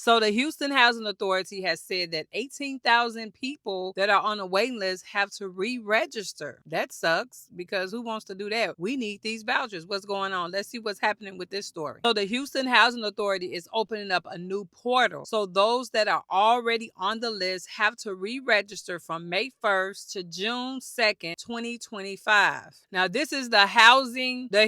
So the Houston Housing Authority has said that 18,000 people that are on a waiting list have to re-register. That sucks, because who wants to do that? We need these vouchers. What's going on? Let's see what's happening with this story. So the Houston Housing Authority is opening up a new portal. So those that are already on the list have to re-register from May 1st to June 2nd, 2025. Now this is the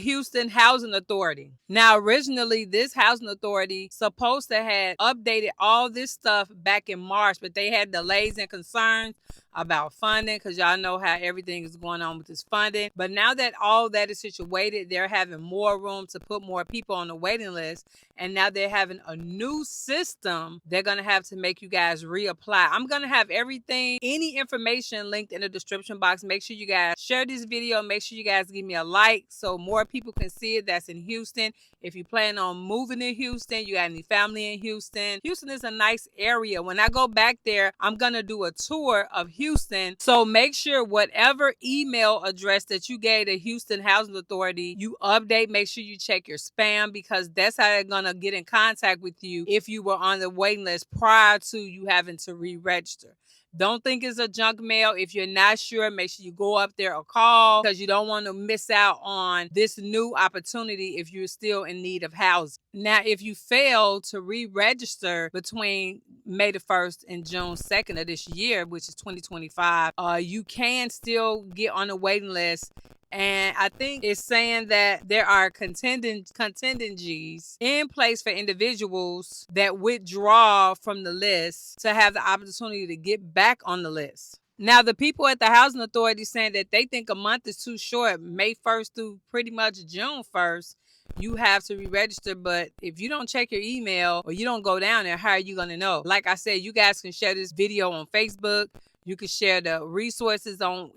Houston Housing Authority. Now originally this housing authority supposed to have updated all this stuff back in March, but they had delays and concerns about funding, because y'all know how everything is going on with this funding. But now that all that is situated, they're having more room to put more people on the waiting list. And now they're having a new system they're going to have to make you guys reapply. I'm going to have everything, any information linked in the description box. Make sure you guys share this video. Make sure you guys give me a like so more people can see it that's in Houston. If you plan on moving to Houston, you got any family in Houston. Houston is a nice area. When I go back there, I'm going to do a tour of Houston. So make sure whatever email address that you gave the Houston Housing Authority, you update. Make sure you check your spam, because that's how they're going to get in contact with you if you were on the waiting list prior to you having to re-register. Don't think it's a junk mail. If you're not sure, make sure you go up there or call, because you don't want to miss out on this new opportunity if you're still in need of housing. Now, if you fail to re-register between May the 1st and June 2nd of this year, which is 2025, you can still get on the waiting list. And I think it's saying that there are contingencies in place for individuals that withdraw from the list to have the opportunity to get back on the list. Now, the people at the Housing Authority saying that they think a month is too short, May 1st through pretty much June 1st. You have to re-register, but if you don't check your email or you don't go down there, how are you going to know? Like I said, you guys can share this video on Facebook. You can share the resources on,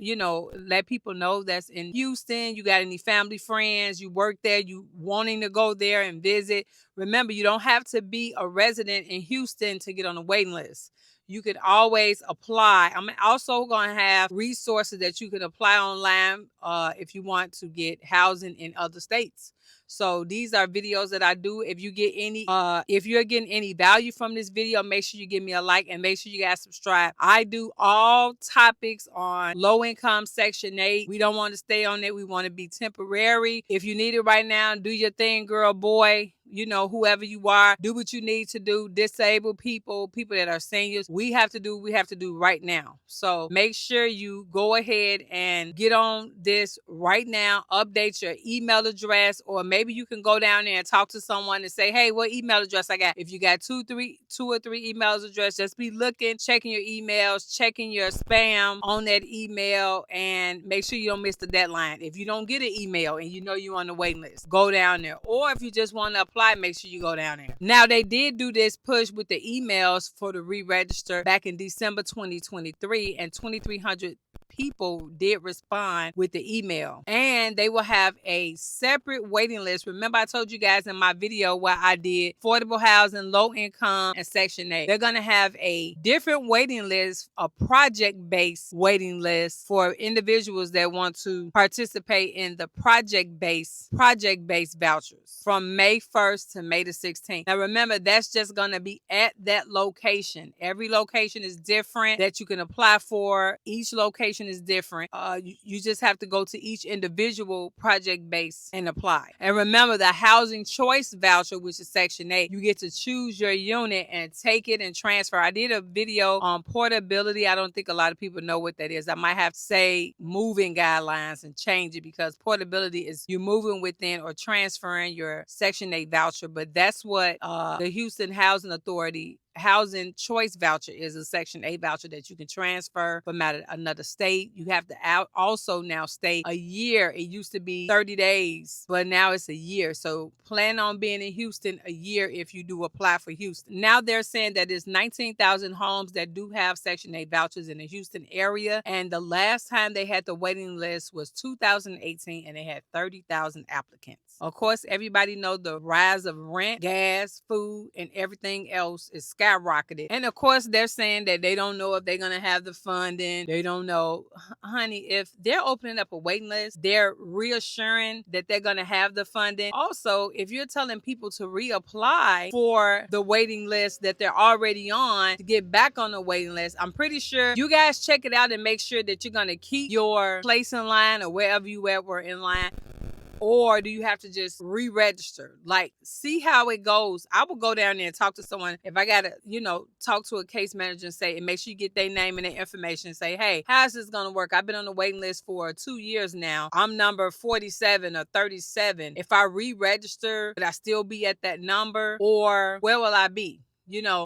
let people know that's in Houston. You got any family, friends, you work there, you wanting to go there and visit. Remember, you don't have to be a resident in Houston to get on the waiting list. You could always apply. I'm also going to have resources that you can apply online if you want to get housing in other states. So these are videos that I do. If you're getting any value from this video, make sure you give me a like and make sure you guys subscribe. I do all topics on low income Section 8. We don't want to stay on it. We want to be temporary. If you need it right now, do your thing, girl, boy. Whoever you are, do what you need to do. Disabled people that are seniors, we have to do right now. So make sure you go ahead and get on this right now. Update your email address, or maybe you can go down there and talk to someone and say, hey, what email address I got? If you got two or three emails address, just be looking, checking your emails, checking your spam on that email, and make sure you don't miss the deadline. If you don't get an email and you're on the waiting list, go down there. Or if you just want to apply, make sure you go down there. Now, they did do this push with the emails for the re-register back in December 2023, and 2,300 people did respond with the email, and they will have a separate waiting list. Remember, I told you guys in my video where I did affordable housing, low income, and Section 8. They're going to have a different waiting list, a project-based waiting list for individuals that want to participate in the project-based vouchers from May 1st to May the 16th. Now, remember, that's just going to be at that location. Every location is different that you can apply for. Each location is different. You just have to go to each individual project base and apply. And remember, the housing choice voucher, which is Section 8, you get to choose your unit and take it and transfer. I did a video on portability. I don't think a lot of people know what that is. I might have to say moving guidelines and change it, because portability is you moving within or transferring your Section 8 voucher. But that's what the Houston Housing Authority housing choice voucher is, a Section 8 voucher that you can transfer from another state. You have to also now stay a year. It used to be 30 days, but now it's a year. So plan on being in Houston a year if you do apply for Houston. Now they're saying that there's 19,000 homes that do have Section 8 vouchers in the Houston area. And the last time they had the waiting list was 2018, and they had 30,000 applicants. Of course, everybody knows the rise of rent, gas, food, and everything else is skyrocketing. skyrocketed. And of course, they're saying that they don't know if they're going to have the funding. They don't know. Honey, if they're opening up a waiting list, they're reassuring that they're going to have the funding. Also, if you're telling people to reapply for the waiting list that they're already on to get back on the waiting list, I'm pretty sure you guys check it out and make sure that you're going to keep your place in line or wherever you were in line. Or do you have to just re-register? Like, see how it goes. I will go down there and talk to someone. If I got to, talk to a case manager and say, and make sure you get their name and their information and say, hey, how's this going to work? I've been on the waiting list for 2 years now. I'm number 47 or 37. If I re-register, would I still be at that number? Or where will I be?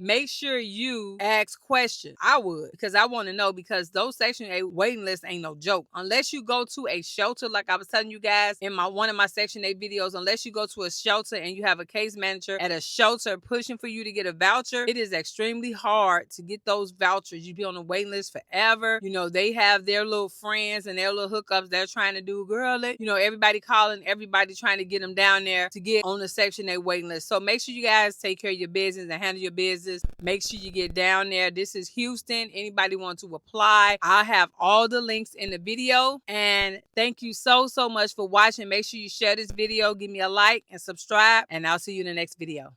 Make sure you ask questions. I would, because I want to know, because those Section 8 waiting lists ain't no joke. Unless you go to a shelter, like I was telling you guys in one of my Section 8 videos, unless you go to a shelter and you have a case manager at a shelter pushing for you to get a voucher, it is extremely hard to get those vouchers. You be on the waiting list forever. They have their little friends and their little hookups they're trying to do. Girl, everybody calling, everybody trying to get them down there to get on the Section 8 waiting list. So make sure you guys take care of your business and handle your business. Make sure you get down there. This is Houston. Anybody want to apply, I have all the links in the video. And thank you so much for watching. Make sure you share this video, give me a like and subscribe, and I'll see you in the next video.